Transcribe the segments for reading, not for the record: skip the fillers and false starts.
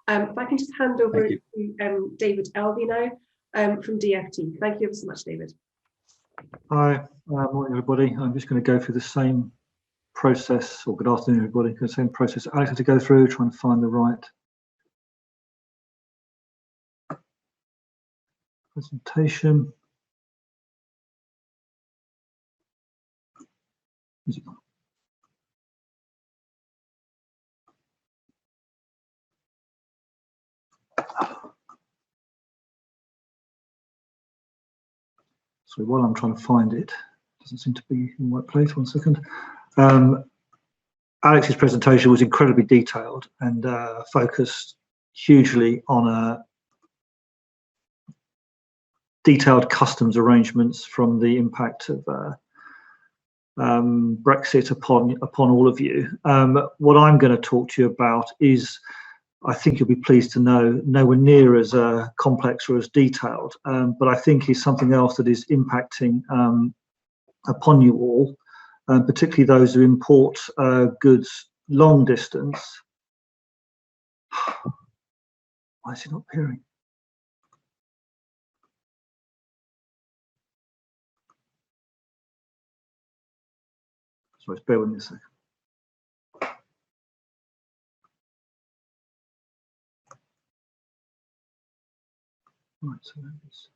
If I can just hand over to David Elvey now from DfT. Thank you ever so much, David. Hi, morning everybody. I'm just going to go through the same process, or good afternoon everybody, the same process I had to go through, trying to find the right presentation. So while I'm trying to find it, doesn't seem to be in the right place. 1 second. Alex's presentation was incredibly detailed and focused hugely on detailed customs arrangements from the impact of Brexit upon all of you. What I'm going to talk to you about is, I think you'll be pleased to know, nowhere near as complex or as detailed, but I think is something else that is impacting upon you all, particularly those who import goods long distance. Why is it not appearing? Sorry, bear with me a second. Right, so there it is.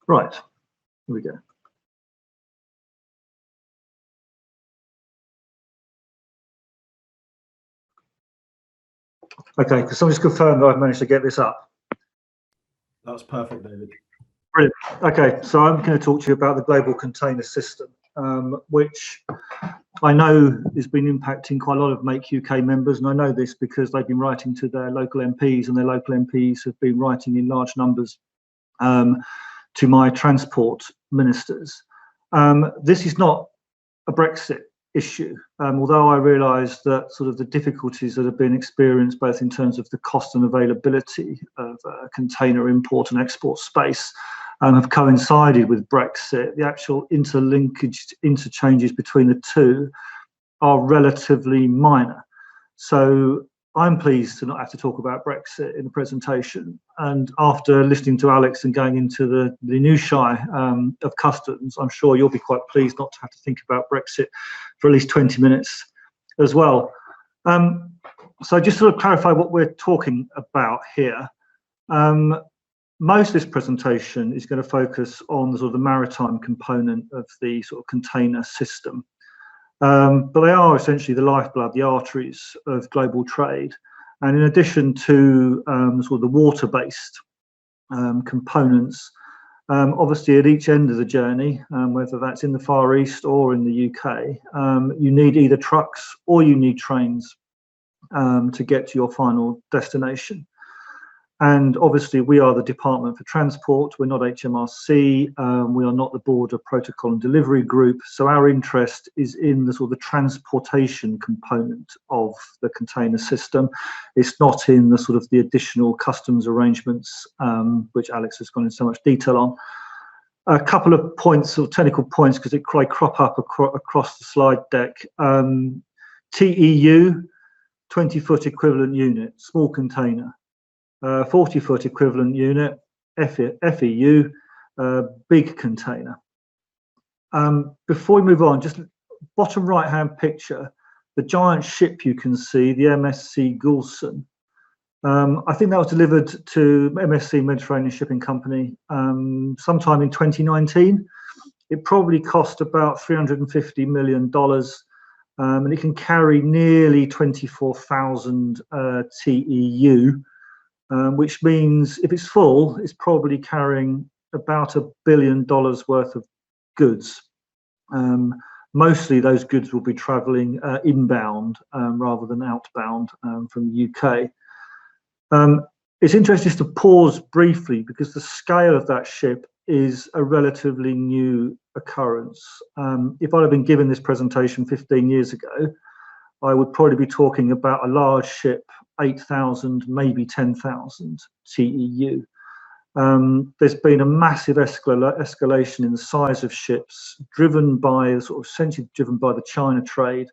Right, here we go. Okay, can someone just confirm that I've managed to get this up? That's perfect, David. Brilliant. Okay, so I'm going to talk to you about the global container system, which I know has been impacting quite a lot of Make UK members, and I know this because they've been writing to their local MPs, and their local MPs have been writing in large numbers to my transport ministers. This is not a Brexit issue, although I realise that sort of the difficulties that have been experienced both in terms of the cost and availability of container import and export space have coincided with Brexit. The actual interchanges between the two are relatively minor. So I'm pleased to not have to talk about Brexit in the presentation. And after listening to Alex and going into the minutiae of customs, I'm sure you'll be quite pleased not to have to think about Brexit for at least 20 minutes as well. So just to sort of clarify what we're talking about here. Most of this presentation is going to focus on the sort of the maritime component of the sort of container system. But they are essentially the lifeblood, the arteries of global trade. And in addition to sort of the water-based components, obviously at each end of the journey, whether that's in the Far East or in the UK, you need either trucks or you need trains to get to your final destination. And obviously we are the Department for Transport, we're not HMRC, we are not the Border Protocol and Delivery Group, so our interest is in the sort of the transportation component of the container system. It's not in the sort of the additional customs arrangements, which Alex has gone into so much detail on. A couple of points, or technical points, because it quite crop up across the slide deck. TEU, 20-foot equivalent unit, small container. 40-foot equivalent unit, FEU, big container. Before we move on, just bottom right-hand picture, the giant ship you can see, the MSC Goulson. I think that was delivered to MSC Mediterranean Shipping Company sometime in 2019. It probably cost about $350 million, and it can carry nearly 24,000 TEU. Which means if it's full, it's probably carrying about $1 billion worth of goods. Mostly those goods will be travelling inbound rather than outbound from the UK. It's interesting just to pause briefly because the scale of that ship is a relatively new occurrence. If I'd have been given this presentation 15 years ago, I would probably be talking about a large ship, 8,000, maybe 10,000 TEU. There's been a massive escalation in the size of ships, driven by essentially driven by the China trade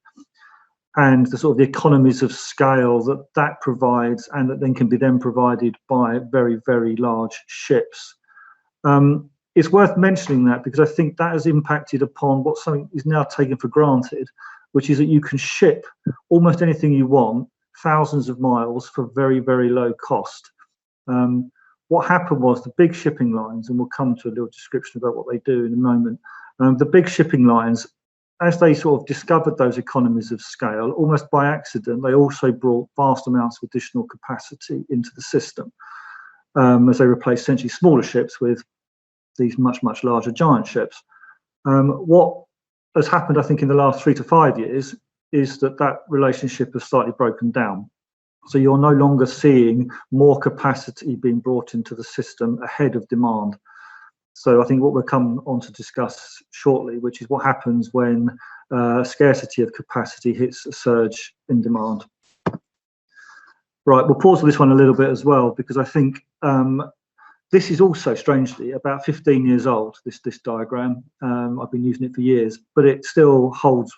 and the sort of the economies of scale that provides, and that then can be provided by very, very large ships. It's worth mentioning that because I think that has impacted upon what something is now taken for granted, which is that you can ship almost anything you want thousands of miles for very, very low cost. What happened was the big shipping lines, and we'll come to a little description about what they do in a moment, the big shipping lines, as they sort of discovered those economies of scale, almost by accident, they also brought vast amounts of additional capacity into the system, as they replaced essentially smaller ships with these much, much larger giant ships. What has happened, I think, in the last 3 to 5 years is that relationship has slightly broken down. So you're no longer seeing more capacity being brought into the system ahead of demand. So I think what we'll come on to discuss shortly, which is what happens when scarcity of capacity hits a surge in demand. Right, we'll pause on this one a little bit as well, because I think this is also, strangely, about 15 years old, this diagram. I've been using it for years, but it still holds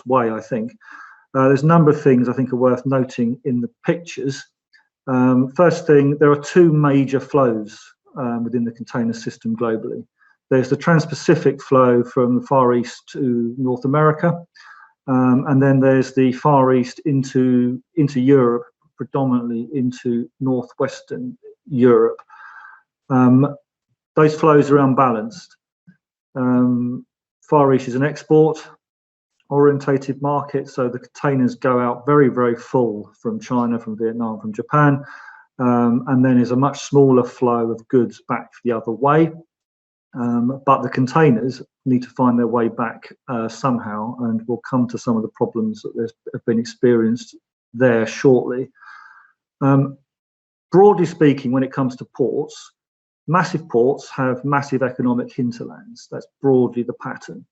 way, I think. There's a number of things I think are worth noting in the pictures. First thing, there are 2 major flows within the container system globally. There's the Trans-Pacific flow from the Far East to North America, and then there's the Far East into Europe, predominantly into northwestern Europe. Those flows are unbalanced. Far East is an export orientated market, so the containers go out very, very full from China, from Vietnam, from Japan, and then there's a much smaller flow of goods back the other way. But the containers need to find their way back somehow, and we'll come to some of the problems that have been experienced there shortly. Broadly speaking, when it comes to ports, massive ports have massive economic hinterlands. That's broadly the pattern.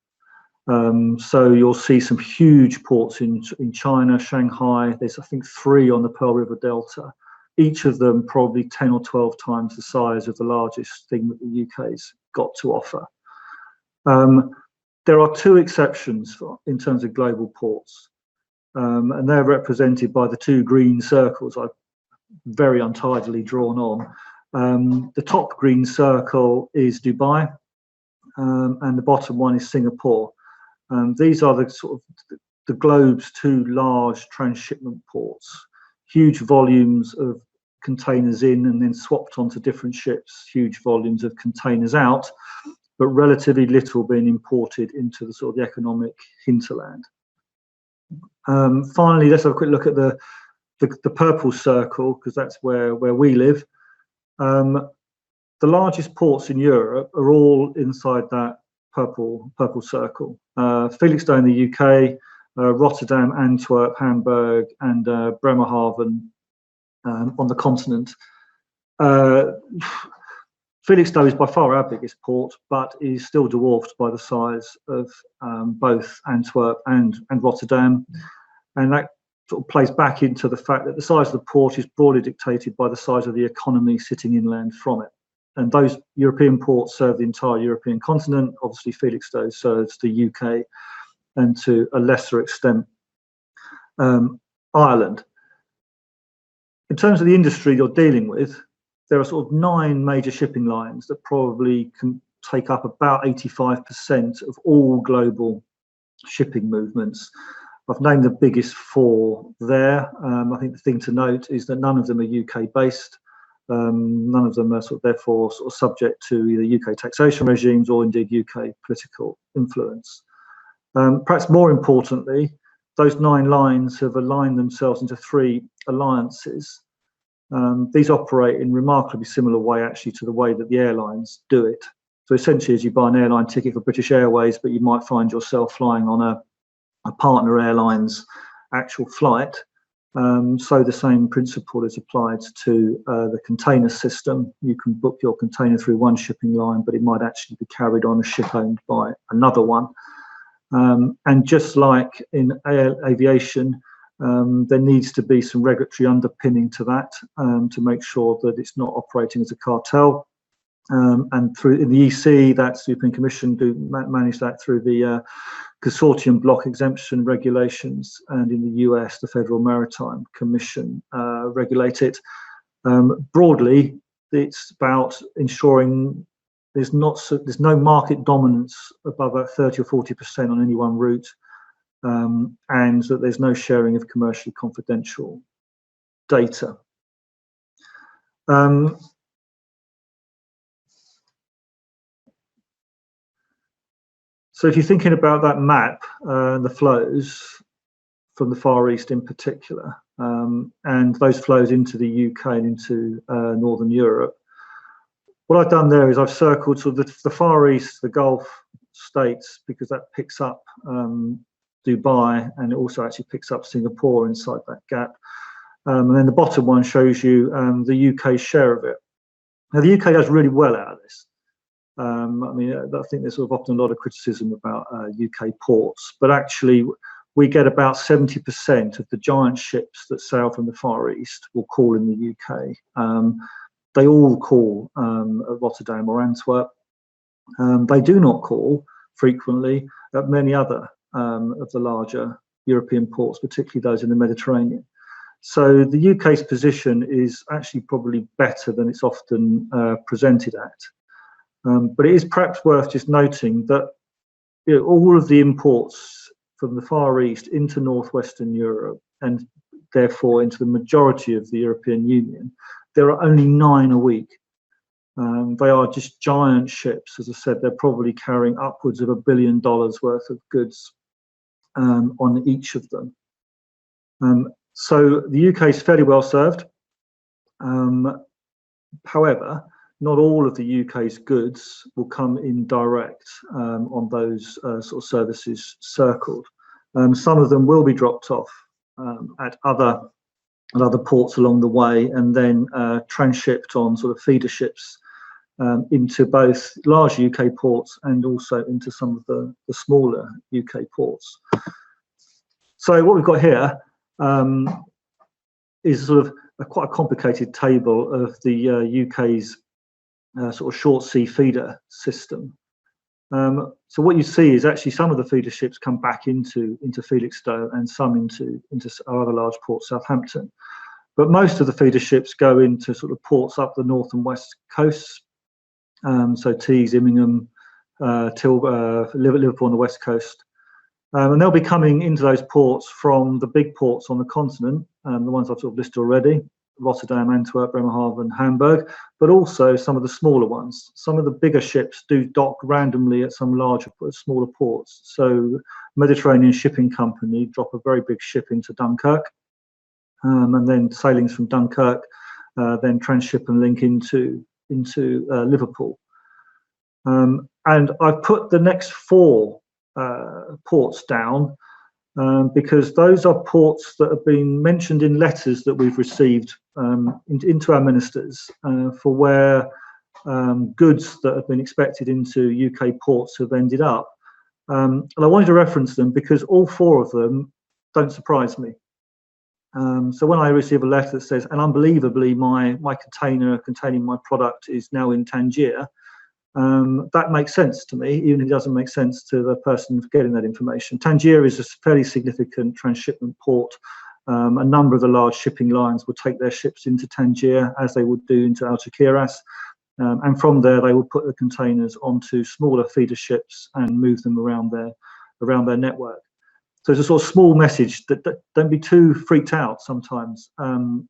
So you'll see some huge ports in China, Shanghai. There's, I think, 3 on the Pearl River Delta, each of them probably 10 or 12 times the size of the largest thing that the UK's got to offer. There are 2 exceptions in terms of global ports, and they're represented by the 2 green circles I've very untidily drawn on. The top green circle is Dubai, and the bottom one is Singapore. These are the sort of the globe's 2 large transshipment ports, huge volumes of containers in and then swapped onto different ships, huge volumes of containers out, but relatively little being imported into the sort of the economic hinterland. Finally, let's have a quick look at the purple circle, because that's where we live. The largest ports in Europe are all inside that purple circle. Felixstowe in the UK, Rotterdam, Antwerp, Hamburg, and Bremerhaven on the continent. Felixstowe is by far our biggest port, but is still dwarfed by the size of both Antwerp and Rotterdam, and that sort of plays back into the fact that the size of the port is broadly dictated by the size of the economy sitting inland from it. And those European ports serve the entire European continent. Obviously, Felixstowe serves the UK and to a lesser extent, Ireland. In terms of the industry you're dealing with, there are sort of 9 major shipping lines that probably can take up about 85% of all global shipping movements. I've named the biggest 4 there. I think the thing to note is that none of them are UK based. None of them are therefore subject to either UK taxation regimes or indeed UK political influence. Perhaps more importantly, those 9 lines have aligned themselves into 3 alliances. These operate in remarkably similar way actually to the way that the airlines do it. So essentially, as you buy an airline ticket for British Airways, but you might find yourself flying on a partner airline's actual flight. So the same principle is applied to the container system. You can book your container through one shipping line, but it might actually be carried on a ship owned by another one. And just like in aviation, there needs to be some regulatory underpinning to that to make sure that it's not operating as a cartel. and through in the EC, that's the European Commission do manage that through the consortium block exemption regulations, and in the US, the Federal Maritime Commission regulate it. Broadly, it's about ensuring there's no market dominance above 30 or 40% on any one route, and that there's no sharing of commercially confidential data. So if you're thinking about that map, the flows from the Far East in particular, and those flows into the UK and into Northern Europe, what I've done there is I've circled sort of the Far East, the Gulf states, because that picks up Dubai, and it also actually picks up Singapore inside that gap. And then the bottom one shows you the UK share of it. Now the UK does really well out of this. I mean, I think there's sort of often a lot of criticism about UK ports, but actually we get about 70% of the giant ships that sail from the Far East will call in the UK. They all call at Rotterdam or Antwerp. They do not call frequently at many other of the larger European ports, particularly those in the Mediterranean. So the UK's position is actually probably better than it's often presented at. But it is perhaps worth just noting that all of the imports from the Far East into northwestern Europe, and therefore into the majority of the European Union, there are only 9 a week. They are just giant ships. As I said, they're probably carrying upwards of $1 billion worth of goods on each of them. So the UK is fairly well served. However, not all of the UK's goods will come in direct on those sort of services circled. Some of them will be dropped off at other ports along the way, and then transshipped on sort of feeder ships into both large UK ports and also into some of the smaller UK ports. So what we've got here is sort of quite a complicated table of the UK's sort of short sea feeder system. So what you see is actually some of the feeder ships come back into Felixstowe and some into our other large port, Southampton. But most of the feeder ships go into sort of ports up the north and west coasts. So Tees, Immingham, Liverpool on the west coast. And they'll be coming into those ports from the big ports on the continent, the ones I've sort of listed already, Rotterdam, Antwerp, Bremerhaven, Hamburg, but also some of the smaller ones. Some of the bigger ships do dock randomly at some larger, smaller ports. So Mediterranean Shipping Company drop a very big ship into Dunkirk, and then sailings from Dunkirk then transship and link into Liverpool. And I've put the next 4 ports down because those are ports that have been mentioned in letters that we've received into our ministers for where goods that have been expected into UK ports have ended up. And I wanted to reference them because all 4 of them don't surprise me. So when I receive a letter that says, and unbelievably my container containing my product is now in Tangier, that makes sense to me, even if it doesn't make sense to the person getting that information. Tangier is a fairly significant transshipment port. A number of the large shipping lines will take their ships into Tangier, as they would do into Algeciras, and from there they will put the containers onto smaller feeder ships and move them around their network. So it's a sort of small message that don't be too freaked out sometimes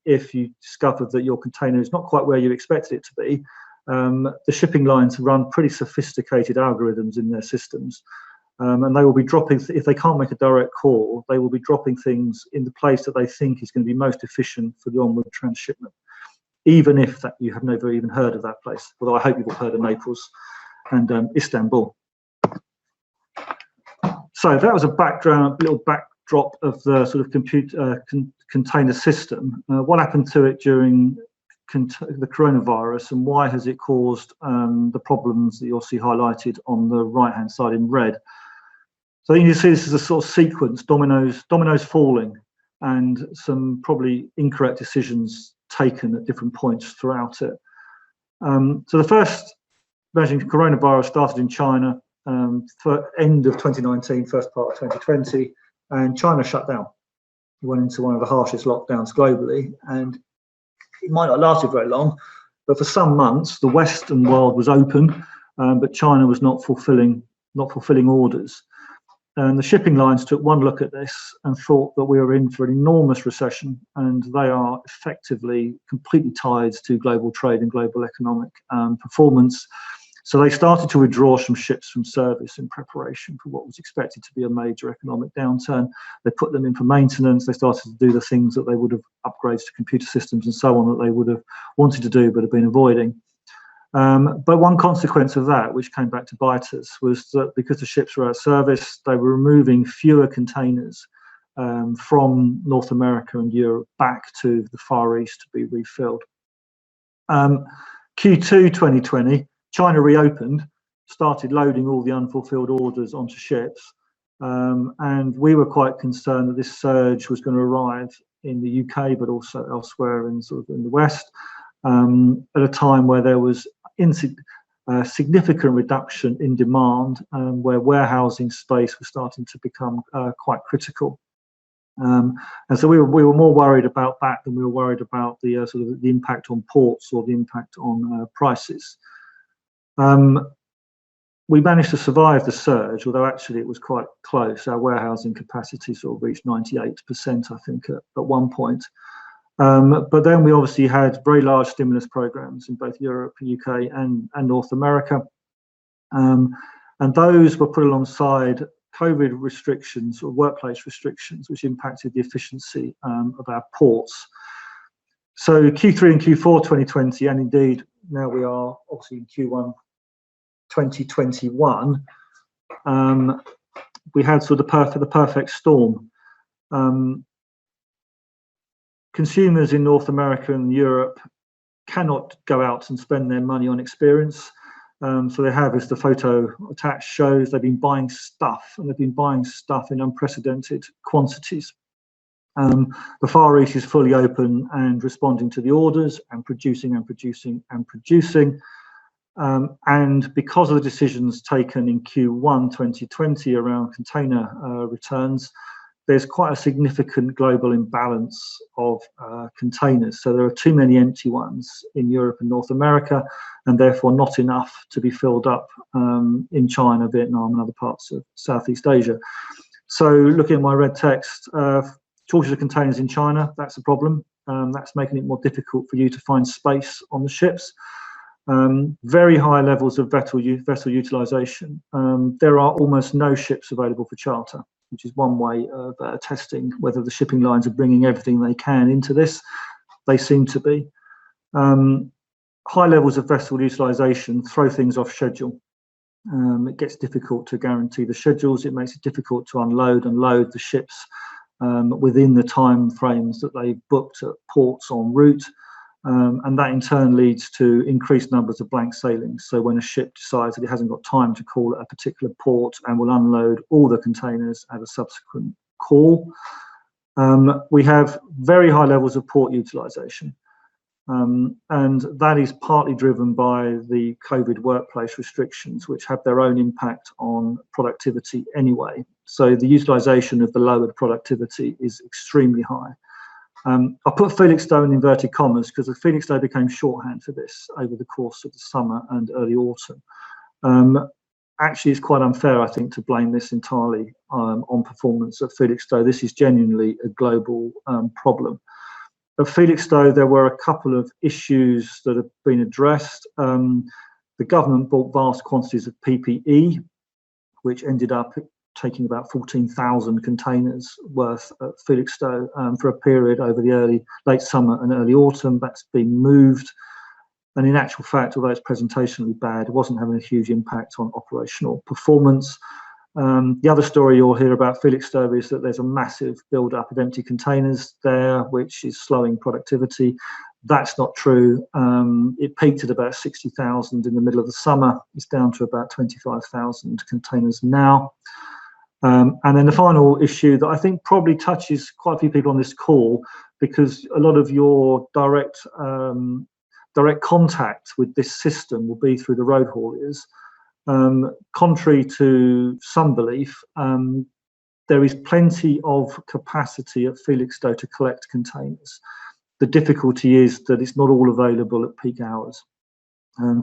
if you discover that your container is not quite where you expected it to be. The shipping lines run pretty sophisticated algorithms in their systems, and they will be dropping, if they can't make a direct call, they will be dropping things in the place that they think is going to be most efficient for the onward transshipment, even if that you have never even heard of that place, although I hope you've all heard of Naples and Istanbul. So that was a little backdrop of the sort of container system. What happened to it during the coronavirus, and why has it caused the problems that you'll see highlighted on the right hand side in red? So you see this is a sort of sequence, dominoes falling, and some probably incorrect decisions taken at different points throughout it. So the first imagine coronavirus started in China for end of 2019, first part of 2020, and China shut down. It went into one of the harshest lockdowns globally, and it might not last very long, but for some months the Western world was open, but China was not fulfilling orders. And the shipping lines took one look at this and thought that we were in for an enormous recession, and they are effectively completely tied to global trade and global economic performance. So they started to withdraw some ships from service in preparation for what was expected to be a major economic downturn. They put them in for maintenance. They started to do the things that they would have, upgrades to computer systems and so on, that they would have wanted to do but have been avoiding. But one consequence of that, which came back to bite us, was that because the ships were out of service, they were removing fewer containers from North America and Europe back to the Far East to be refilled. Q2 2020, China reopened, started loading all the unfulfilled orders onto ships, and we were quite concerned that this surge was going to arrive in the UK, but also elsewhere in the West, at a time where there was significant reduction in demand, where warehousing space was starting to become quite critical. And so we were more worried about that than we were worried about the the impact on ports or the impact on prices. We managed to survive the surge, although actually it was quite close. Our warehousing capacity sort of reached 98%, I think, at one point. But then we obviously had very large stimulus programs in both Europe, UK, and North America. And those were put alongside COVID restrictions or workplace restrictions, which impacted the efficiency of our ports. So Q3 and Q4 2020, and indeed now we are obviously in Q1 2021, we had sort of the perfect storm. Consumers in North America and Europe cannot go out and spend their money on experience. So they have, as the photo attached shows, they've been buying stuff, and they've been buying stuff in unprecedented quantities. The Far East is fully open and responding to the orders and producing and producing and producing. And because of the decisions taken in Q1 2020 around container returns, there's quite a significant global imbalance of containers. So there are too many empty ones in Europe and North America, and therefore not enough to be filled up in China, Vietnam, and other parts of Southeast Asia. So looking at my red text, shortage of containers in China, that's a problem. That's making it more difficult for you to find space on the ships. Very high levels of vessel utilization. There are almost no ships available for charter, which is one way of testing whether the shipping lines are bringing everything they can into this. They seem to be. High levels of vessel utilization throw things off schedule. It gets difficult to guarantee the schedules. It makes it difficult to unload and load the ships within the time frames that they booked at ports en route. And that in turn leads to increased numbers of blank sailings. So when a ship decides that it hasn't got time to call at a particular port and will unload all the containers at a subsequent call. We have very high levels of port utilization. And that is partly driven by the COVID workplace restrictions, which have their own impact on productivity anyway. So the utilization of the lowered productivity is extremely high. I put Felixstowe in inverted commas because Felixstowe became shorthand for this over the course of the summer and early autumn. Actually, it's quite unfair, I think, to blame this entirely on performance at Felixstowe. This is genuinely a global problem. At Felixstowe, there were a couple of issues that have been addressed. The government bought vast quantities of PPE, which ended up taking about 14,000 containers worth at Felixstowe for a period over the late summer and early autumn. That's been moved. And in actual fact, although it's presentationally bad, it wasn't having a huge impact on operational performance. The other story you'll hear about Felixstowe is that there's a massive build-up of empty containers there, which is slowing productivity. That's not true. It peaked at about 60,000 in the middle of the summer. It's down to about 25,000 containers now. And then the final issue that I think probably touches quite a few people on this call, because a lot of your direct direct contact with this system will be through the road hauliers. Contrary to some belief, there is plenty of capacity at Felixstowe to collect containers. The difficulty is that it's not all available at peak hours.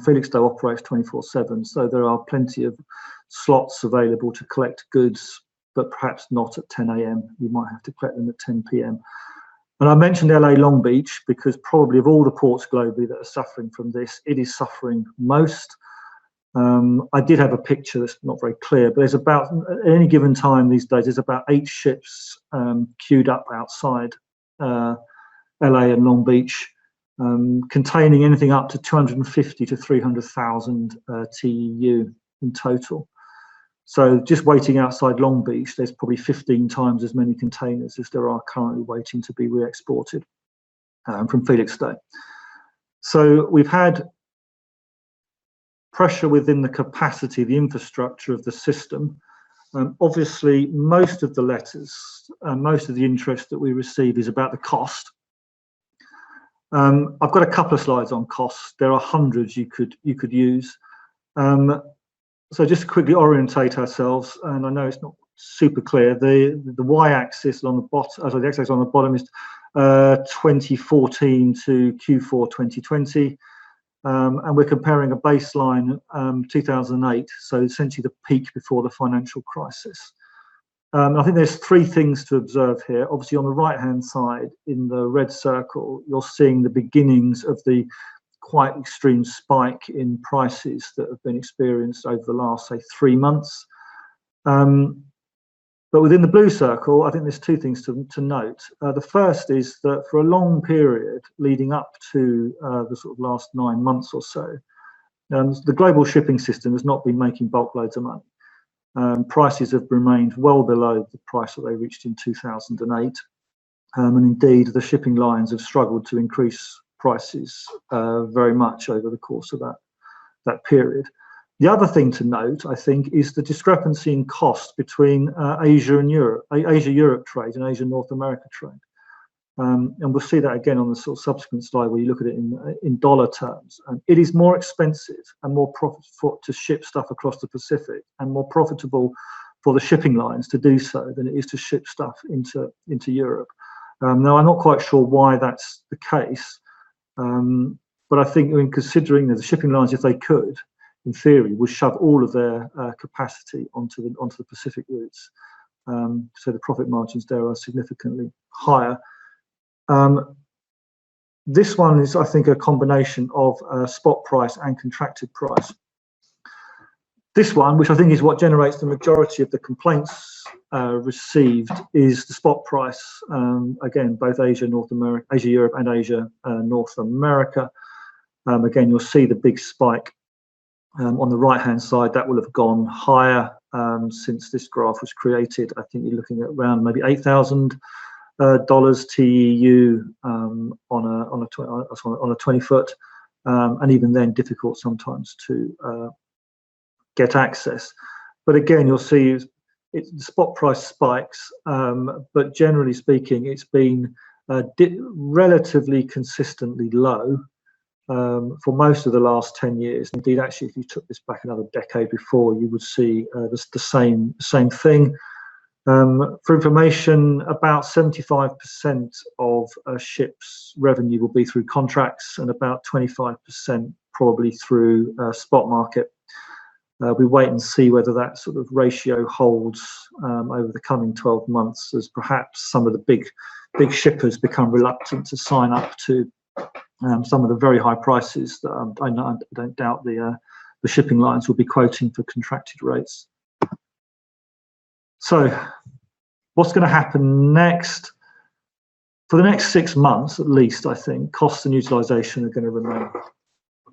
Felixstowe operates 24/7, so there are plenty of slots available to collect goods, but perhaps not at 10 AM. You might have to collect them at 10 PM. And I mentioned LA Long Beach because probably of all the ports globally that are suffering from this, it is suffering most. I did have a picture that's not very clear, but there's about, at any given time these days, there's about 8 ships queued up outside LA and Long Beach, containing anything up to 250 to 300,000 TEU in total. So just waiting outside Long Beach, there's probably 15 times as many containers as there are currently waiting to be re-exported from Felixstowe. So we've had pressure within the capacity, the infrastructure of the system. Obviously, most of the letters, most of the interest that we receive is about the cost. I've got a couple of slides on costs. There are hundreds you could use. So just to quickly orientate ourselves, and I know it's not super clear, the y-axis on the bottom, sorry, the x-axis on the bottom is 2014 to Q4 2020, and we're comparing a baseline 2008, so essentially the peak before the financial crisis. I think there's 3 things to observe here. Obviously, on the right-hand side, in the red circle, you're seeing the beginnings of the quite extreme spike in prices that have been experienced over the last, say, 3 months. But within the blue circle, I think there's 2 things to note. The first is that for a long period leading up to the sort of last 9 months or so, the global shipping system has not been making bulk loads of money. Prices have remained well below the price that they reached in 2008. And indeed, the shipping lines have struggled to increase prices very much over the course of that period. The other thing to note, I think, is the discrepancy in cost between Asia and Europe, Asia-Europe trade and Asia-North America trade. And we'll see that again on the sort of subsequent slide where you look at it in dollar terms. It is more expensive and more profitable to ship stuff across the Pacific, and more profitable for the shipping lines to do so than it is to ship stuff into Europe. Now, I'm not quite sure why that's the case, but I think when considering that the shipping lines, if they could, in theory, would shove all of their capacity onto the Pacific routes. So the profit margins there are significantly higher. This one is, I think, a combination of spot price and contracted price. This one, which I think is what generates the majority of the complaints received, is the spot price. Again, both Asia, North America, Asia, Europe, and Asia, North America. Again, you'll see the big spike on the right-hand side. That will have gone higher since this graph was created. I think you're looking at around maybe $8,000 TEU on a 20-foot, and even then difficult sometimes to get access. But again, you'll see the spot price spikes, but generally speaking, it's been relatively consistently low for most of the last 10 years. Indeed, actually, if you took this back another decade before, you would see the same thing. For information, about 75% of a ship's revenue will be through contracts, and about 25% probably through spot market. We wait and see whether that sort of ratio holds over the coming 12 months, as perhaps some of the big shippers become reluctant to sign up to some of the very high prices that I don't doubt the shipping lines will be quoting for contracted rates. So what's going to happen next? For the next 6 months, at least, I think costs and utilization are going to remain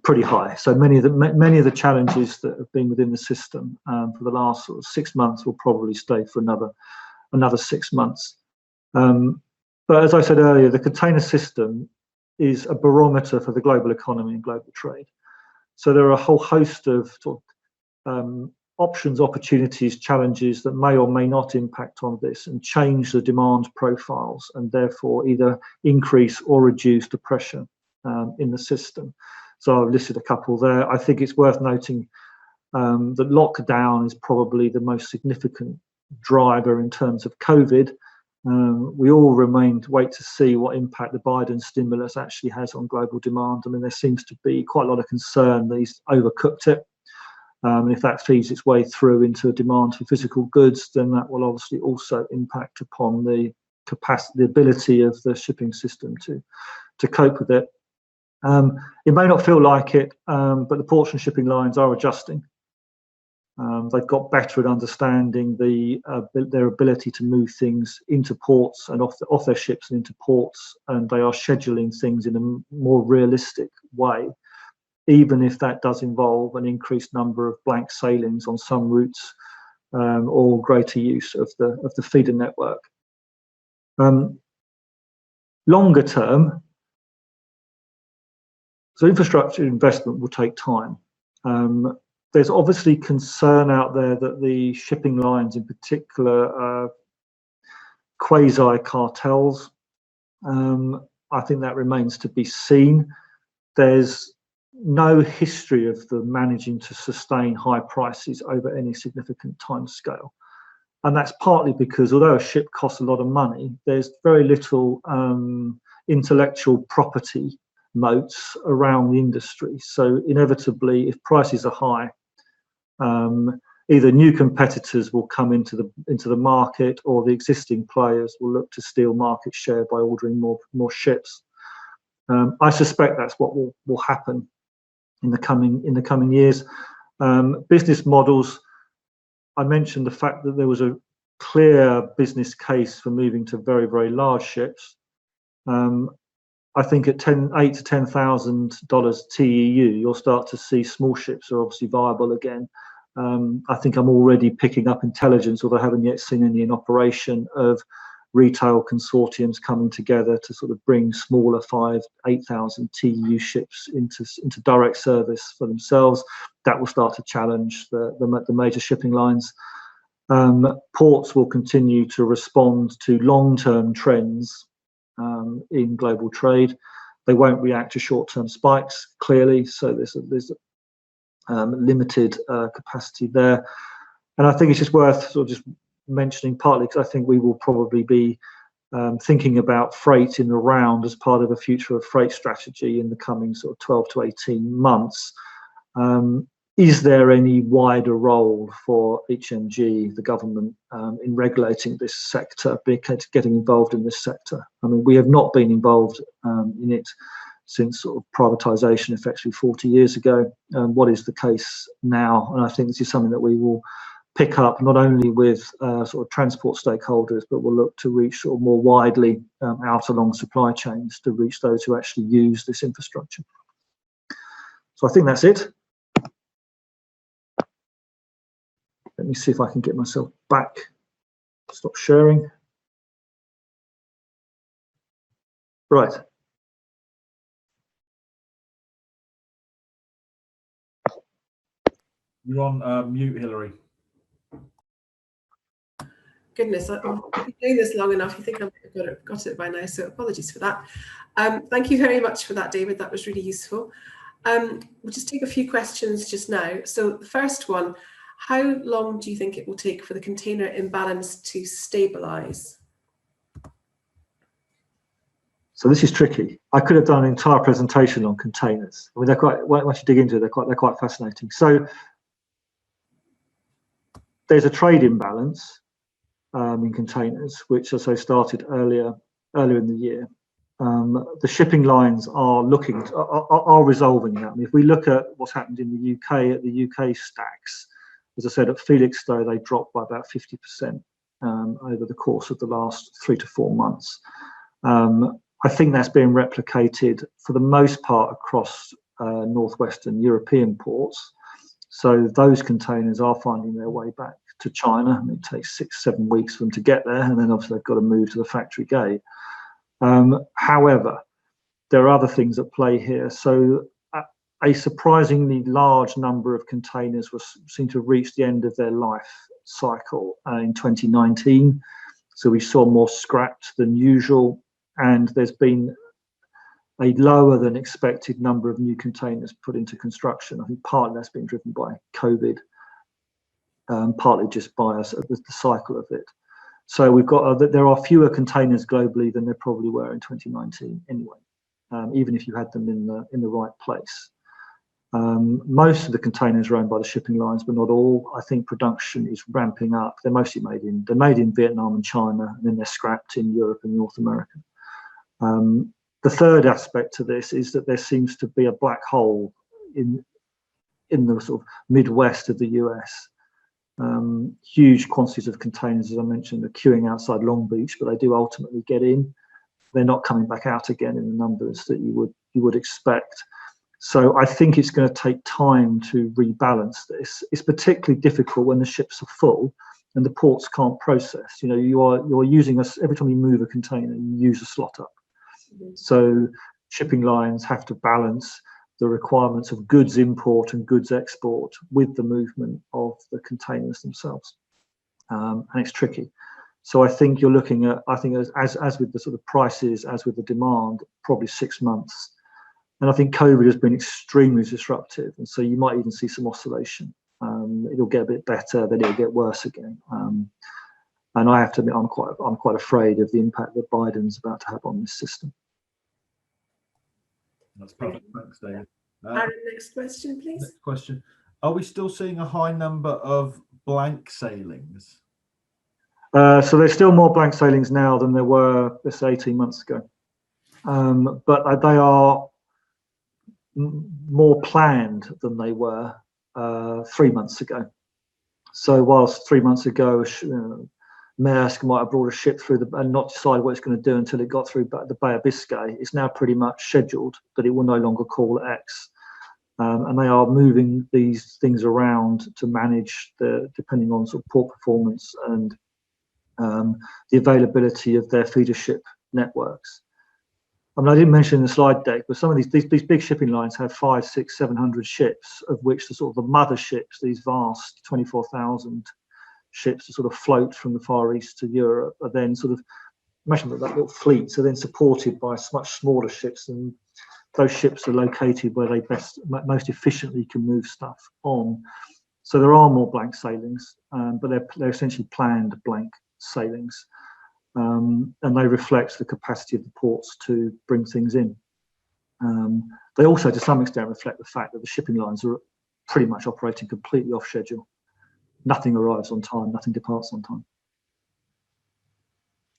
pretty high. So many of the challenges that have been within the system for the last sort of 6 months will probably stay for another 6 months. But as I said earlier, the container system is a barometer for the global economy and global trade. So there are a whole host of options, opportunities, challenges that may or may not impact on this and change the demand profiles, and therefore either increase or reduce the pressure in the system. So I've listed a couple there. I think it's worth noting that lockdown is probably the most significant driver in terms of COVID. We all remain to wait to see what impact the Biden stimulus actually has on global demand. I mean, there seems to be quite a lot of concern that he's overcooked it. And if that feeds its way through into demand for physical goods, then that will obviously also impact upon the capacity, the ability of the shipping system to cope with it. It may not feel like it, but the ports and shipping lines are adjusting. They've got better at understanding their ability to move things into ports and off their ships and into ports, and they are scheduling things in a more realistic way, even if that does involve an increased number of blank sailings on some routes, or greater use of the feeder network. Longer term, so infrastructure investment will take time. There's obviously concern out there that the shipping lines in particular are quasi-cartels. I think that remains to be seen. There's no history of them managing to sustain high prices over any significant time scale. And that's partly because although a ship costs a lot of money, there's very little intellectual property moats around the industry. So inevitably, if prices are high, either new competitors will come into the market, or the existing players will look to steal market share by ordering more ships. I suspect that's what will happen in the coming years. Business models. I mentioned the fact that there was a clear business case for moving to very, very large ships. I think at $8,000 to $10,000 TEU, you'll start to see small ships are obviously viable again. I think I'm already picking up intelligence, although I haven't yet seen any in operation, of retail consortiums coming together to sort of bring smaller 5,000 to 8,000 TEU ships into direct service for themselves. That will start to challenge the major shipping lines. Ports will continue to respond to long-term trends in global trade. They won't react to short-term spikes, clearly, so there's limited capacity there. And I think it's just worth sort of just mentioning, partly because I think we will probably be thinking about freight in the round as part of a future of freight strategy in the coming sort of 12 to 18 months. Is there any wider role for HMG, the government, in regulating this sector, getting involved in this sector? I mean, we have not been involved in it since sort of privatisation effectively 40 years ago. What is the case now? And I think this is something that we will pick up not only with sort of transport stakeholders, but we'll look to reach sort of more widely out along supply chains to reach those who actually use this infrastructure. So I think that's it. Let me see if I can get myself back. Stop sharing. Right. You're on mute, Hilary. Goodness, I've been doing this long enough. You think I've got it by now, so apologies for that. Thank you very much for that, David. That was really useful. We'll just take a few questions just now. So the first one, how long do you think it will take for the container imbalance to stabilise? So this is tricky. I could have done an entire presentation on containers. I mean, they're quite, once you dig into it, they're quite fascinating. So there's a trade imbalance in containers, which, as I started earlier in the year. The shipping lines are resolving that. I mean, if we look at what's happened in the UK, at the UK stacks, as I said, at Felixstowe, they dropped by about 50% over the course of the last 3 to 4 months. I think that's being replicated for the most part across northwestern European ports. So those containers are finding their way back to China. I mean, it takes 6 to 7 weeks for them to get there, and then obviously they've got to move to the factory gate. However, there are other things at play here. So a surprisingly large number of containers seem to have reached the end of their life cycle in 2019. So we saw more scrapped than usual, and there's been a lower than expected number of new containers put into construction. I think partly that's been driven by COVID, partly just by the cycle of it. So we've got there are fewer containers globally than there probably were in 2019 anyway, even if you had them in the right place. Most of the containers are owned by the shipping lines, but not all. I think production is ramping up. They're mostly made in Vietnam and China, and then they're scrapped in Europe and North America. The third aspect to this is that there seems to be a black hole in the sort of Midwest of the US. Huge quantities of containers, as I mentioned, are queuing outside Long Beach, but they do ultimately get in. They're not coming back out again in the numbers that you would expect. So I think it's going to take time to rebalance this. It's particularly difficult when the ships are full and the ports can't process. You know, you're using every time you move a container, you use a slot up. So shipping lines have to balance the requirements of goods import and goods export with the movement of the containers themselves, and it's tricky. So I think you're looking at, as with the sort of prices, as with the demand, probably 6 months. And I think COVID has been extremely disruptive, and so you might even see some oscillation. It'll get a bit better, then it'll get worse again. And I have to admit, I'm quite afraid of the impact that Biden's about to have on this system. That's perfect. Thanks, David. Aaron, next question, please. Next question. Are we still seeing a high number of blank sailings? So there's still more blank sailings now than there were, let's say, 18 months ago. But they are more planned than they were 3 months ago. So whilst 3 months ago, Maersk might have brought a ship through and not decided what it's going to do until it got through the Bay of Biscay, it's now pretty much scheduled that it will no longer call at X. And they are moving these things around to manage depending on sort of port performance and the availability of their feeder ship networks. I mean, I didn't mention in the slide deck, but some of these big shipping lines have 500, 600, 700 ships, of which the sort of the mother ships, these vast 24,000 ships that sort of float from the Far East to Europe, are then sort of, imagine that little fleets are then supported by much smaller ships, and those ships are located where they most efficiently can move stuff on. So there are more blank sailings, but they're essentially planned blank sailings. And they reflect the capacity of the ports to bring things in. They also, to some extent, reflect the fact that the shipping lines are pretty much operating completely off schedule. Nothing arrives on time, nothing departs on time.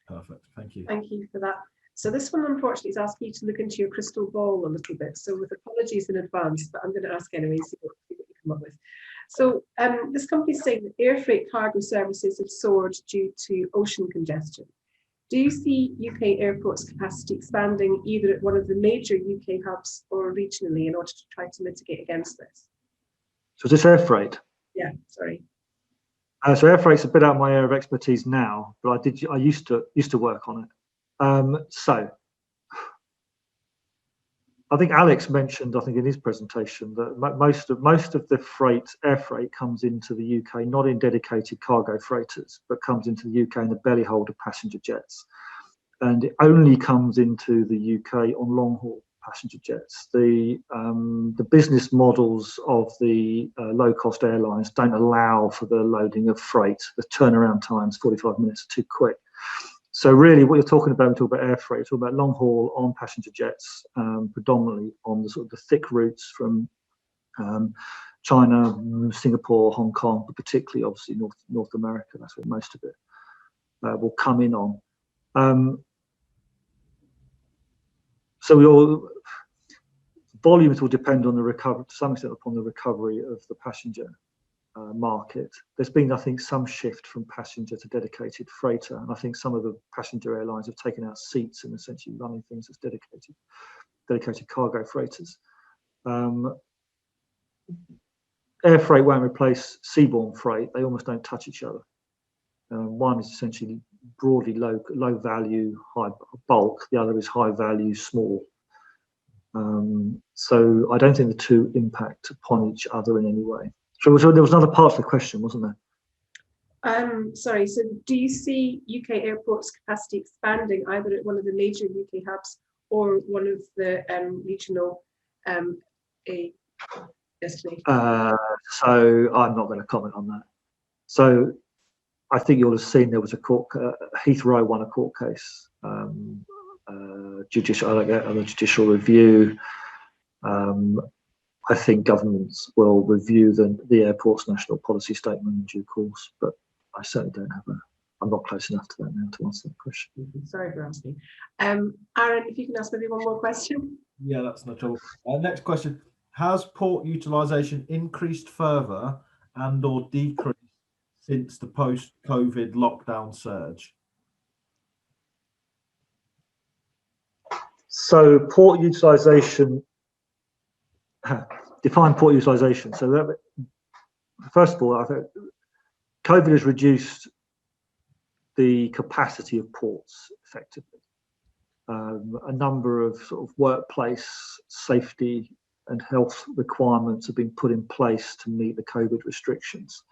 Perfect, thank you. Thank you for that. So this one, unfortunately, is asking you to look into your crystal ball a little bit. So with apologies in advance, but I'm going to ask anyway, see what you come up with. So this company is saying that air freight cargo services have soared due to ocean congestion. Do you see UK airports capacity expanding either at one of the major UK hubs or regionally in order to try to mitigate against this? So is this air freight? Yeah, sorry. So air freight's a bit out of my area of expertise now, but I used to work on it. So I think Alex mentioned, I think in his presentation, that most of the air freight comes into the UK not in dedicated cargo freighters, but comes into the UK in the belly hold of passenger jets, and it only comes into the UK on long haul passenger jets. The business models of the low cost airlines don't allow for the loading of freight. The turnaround times 45 minutes are too quick. So really what you're talking about when you talk about air freight, you're talking about long haul on passenger jets, predominantly on the sort of the thick routes from China, Singapore, Hong Kong, but particularly obviously North America. That's where most of it will come in on. So volumes will depend on the recovery, to some extent, upon the recovery of the passenger market. There's been, I think, some shift from passenger to dedicated freighter, and I think some of the passenger airlines have taken out seats and essentially running things as dedicated cargo freighters. Air freight won't replace seaborne freight. They almost don't touch each other. One is essentially broadly low value, high bulk. The other is high value, small. So I don't think the two impact upon each other in any way. So there was another part of the question, wasn't there? Sorry, so do you see UK airports capacity expanding either at one of the major UK hubs or one of the regional destinations? So I'm not going to comment on that. So I think you'll have seen there was a court, Heathrow won a court case, judicial review. I think governments will review the airport's national policy statement in due course, but I certainly don't have I'm not close enough to that now to answer that question. Sorry for asking. Aaron, if you can ask maybe one more question. Yeah, that's no trouble. Next question. Has port utilisation increased further and or decreased since the post-COVID lockdown surge? So port utilisation, define port utilisation. So that, first of all, I think COVID has reduced the capacity of ports effectively. A number of sort of workplace safety and health requirements have been put in place to meet the COVID restrictions.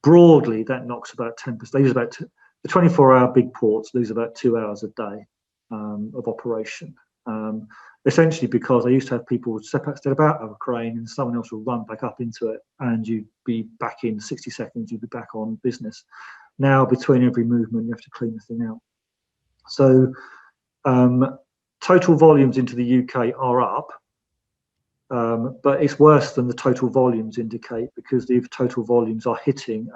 Broadly, that knocks about 10%. They use about the 24-hour big ports lose about 2 hours a day of operation. Essentially because they used to have people step out of a crane and someone else will run back up into it and you'd be back in 60 seconds, you'd be back on business. Now, between every movement, you have to clean the thing out. So total volumes into the UK are up, but it's worse than the total volumes indicate because the total volumes are hitting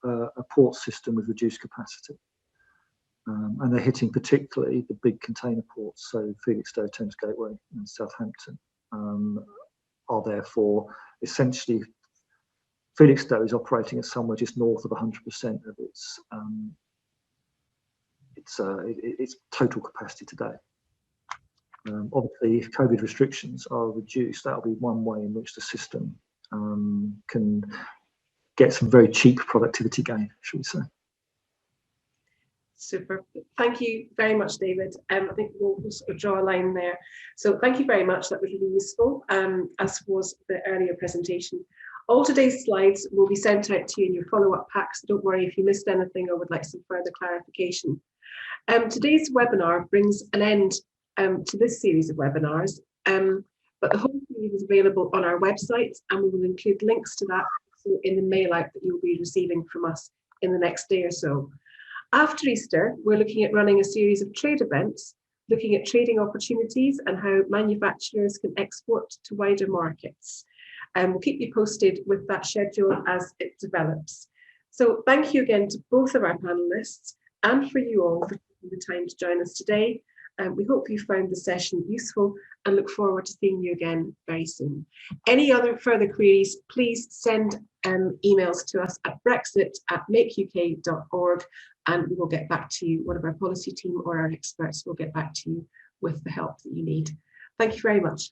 a port system with reduced capacity. And they're hitting particularly the big container ports, so Felixstowe, Thames Gateway and Southampton are therefore essentially, Felixstowe is operating at somewhere just north of 100% of its total capacity today. Obviously, if COVID restrictions are reduced, that'll be one way in which the system can get some very cheap productivity gain, should we say. Super. Thank you very much, David. I think we'll sort of draw a line there. So thank you very much. That was really useful, as was the earlier presentation. All today's slides will be sent out to you in your follow-up packs. So don't worry if you missed anything or would like some further clarification. Today's webinar brings an end to this series of webinars, but the whole series is available on our website, and we will include links to that in the mail out that you'll be receiving from us in the next day or so. After Easter, we're looking at running a series of trade events, looking at trading opportunities and how manufacturers can export to wider markets. We'll keep you posted with that schedule as it develops. So thank you again to both of our panelists and for you all for taking the time to join us today. We hope you found the session useful and look forward to seeing you again very soon. Any other further queries, please send emails to us at brexit@makeuk.org and we will get back to you. One of our policy team or our experts will get back to you with the help that you need. Thank you very much.